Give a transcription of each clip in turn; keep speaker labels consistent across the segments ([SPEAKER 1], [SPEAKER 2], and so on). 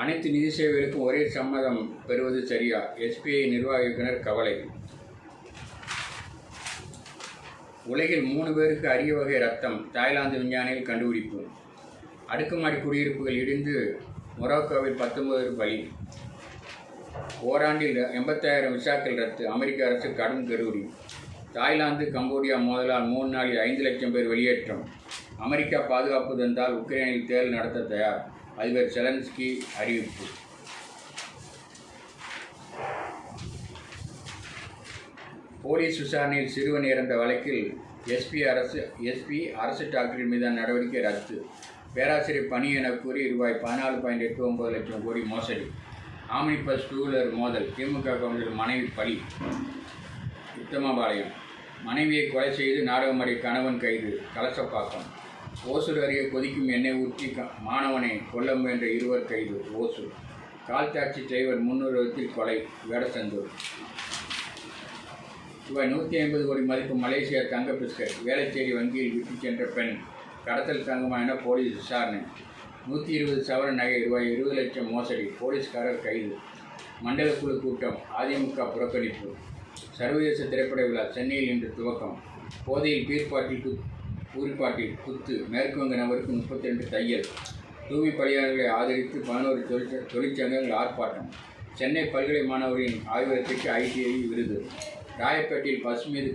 [SPEAKER 1] அனைத்து நிதி சேவைகளுக்கும் ஒரே சம்மதம் பெறுவது சரியா? SBI நிர்வாக இயக்குனர் கவலை. உலகில் 3 பேருக்கு அரிய வகை ரத்தம், தாய்லாந்து விஞ்ஞானிகள் கண்டுபிடிப்பு. அடுக்குமாடி குடியிருப்புகள் இடிந்து மொராக்கோவில் 19 பேர் பலி. ஓராண்டில் 85,000 விசாக்கள் ரத்து, அமெரிக்க அரசு கடும் கெடுபிடி. தாய்லாந்து கம்போடியா மோதலால் 3 நாளில் 5 லட்சம் பேர் வெளியேற்றம். அமெரிக்கா பாதுகாப்பு தந்தால் உக்ரைனில் தேர்தல் நடத்த தயார், அதிபர் செலன்ஸ்கி அறிவிப்பு. போலீஸ் விசாரணையில் சிறுவன் இறந்த வழக்கில் எஸ்பி அரசு டாக்டரின் மீதான நடவடிக்கை ரத்து. பேராசிரியர் பணி என கூறி ரூபாய் 14.89 லட்சம் கோடி மோசடி. ஆம்னி பஸ் 2 வீலர் மோதல், திமுக கவுன்சிலர் மனைவி பலி. உத்தமபாளையம் மனைவியை கொலை செய்து நாடகமாடிய கணவன் கைது, கலசப்பாக்கம். ஓசூர் அருகே கொதிக்கும் எண்ணெய் ஊற்றி மாணவனை கொல்ல முயன்ற 2 கைது, ஓசூர். கால் டாக்ஸி டிரைவர் முன்னுரிமத்தில் கொலை, வேடசந்தூர். ரூபாய் 150 கோடி மதிப்பு மலேசியா தங்க பிஸ்கட், வேலைச்சேரி வங்கியில் விட்டுச் சென்ற பெண் கடத்தல் தங்கமா என போலீஸ் விசாரணை. 120 சவரன் நகை ரூபாய் 20 லட்சம் மோசடி, போலீஸ்காரர் கைது. மண்டல குழு கூட்டம், அதிமுக புறக்கணிப்பு. சர்வதேச திரைப்பட விழா சென்னையில் இன்று துவக்கம். போதையில் பூரிப்பாட்டில் குத்து, மேற்குவங்க நபருக்கு 32 தையல். தூய்மை பணியாளர்களை ஆதரித்து 11 தொழிற்சங்கங்கள் ஆர்ப்பாட்டம். சென்னை பல்கலை மாணவர்களின் ஆய்வகத்திற்கு ITI விருது. ராயப்பேட்டையில் பஸ் மீது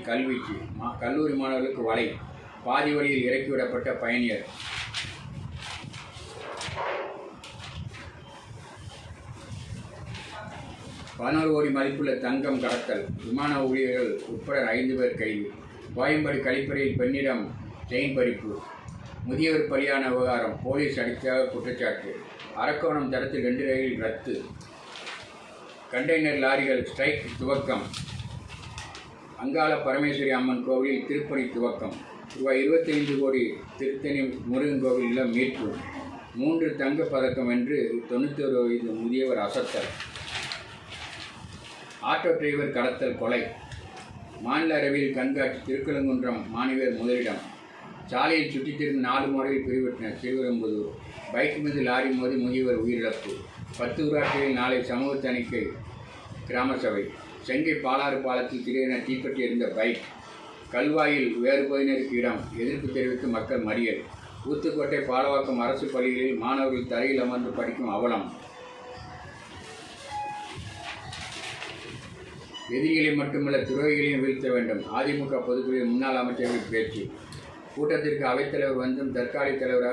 [SPEAKER 1] கல்வீச்சு, கல்லூரி மாணவர்களுக்கு வலை, பாதி வழியில் இறக்கிவிடப்பட்ட பயணியர். $11 கோடி மதிப்புள்ள தங்கம் கடத்தல், விமான ஊழியர்கள் உட்பட 5 பேர் கைது. கோயம்பேடு கழிப்பறையில் பெண்ணிடம் செயின் பறிப்பு. முதியவர் பலியான விவகாரம், போலீஸ் அடித்தாக குற்றச்சாட்டு. அரக்கோணம் தடத்தில் 2 ரயில் ரத்து. கண்டெய்னர் லாரிகள் ஸ்ட்ரைக் துவக்கம். அங்காள பரமேஸ்வரி அம்மன் கோவிலில் திருப்பணி துவக்கம். ரூபாய் 25 கோடி திருத்தணி முருகன் கோவிலில் மீட்பு. 3 தங்கப் பதக்கம் வென்று 91 வயது முதியவர் அசத்தல். ஆட்டோ டிரைவர் கடத்தல் கொலை. மாநில அறிவியல் கண்காட்சி, திருக்கழுங்குன்றம் மாணவியர் முதலிடம். சாலையில் சுற்றித் திரிந்து 4 முறையில் பிரிவிட்டனர், திருவெரும்புதூர். பைக் மீது லாரி மோதி முதியவர் உயிரிழப்பு. 10 ஊராட்சிகளில் நாளை சமூக தணிக்கை, கிராம சபை. செங்கை பாலாறு பாலத்தில் திடீரென தீப்பற்றி எறிந்த பைக். கல்வாயில் வேறு பகுதியினருக்கு இடம், எதிர்ப்பு தெரிவித்து மக்கள் மறியல். ஊத்துக்கோட்டை பாலவாக்கம் அரசு பள்ளிகளில் மாணவர்கள் தரையில் அமர்ந்து படிக்கும் அவலம். எதிரிகளை மட்டுமல்ல துரோகிகளையும் வீழ்த்த வேண்டும், அதிமுக பொதுக்குழு முன்னாள் அமைச்சர்கள் பேச்சு. கூட்டத்திற்கு அவைத்தலைவர் வந்தும் தற்காலிக தலைவராக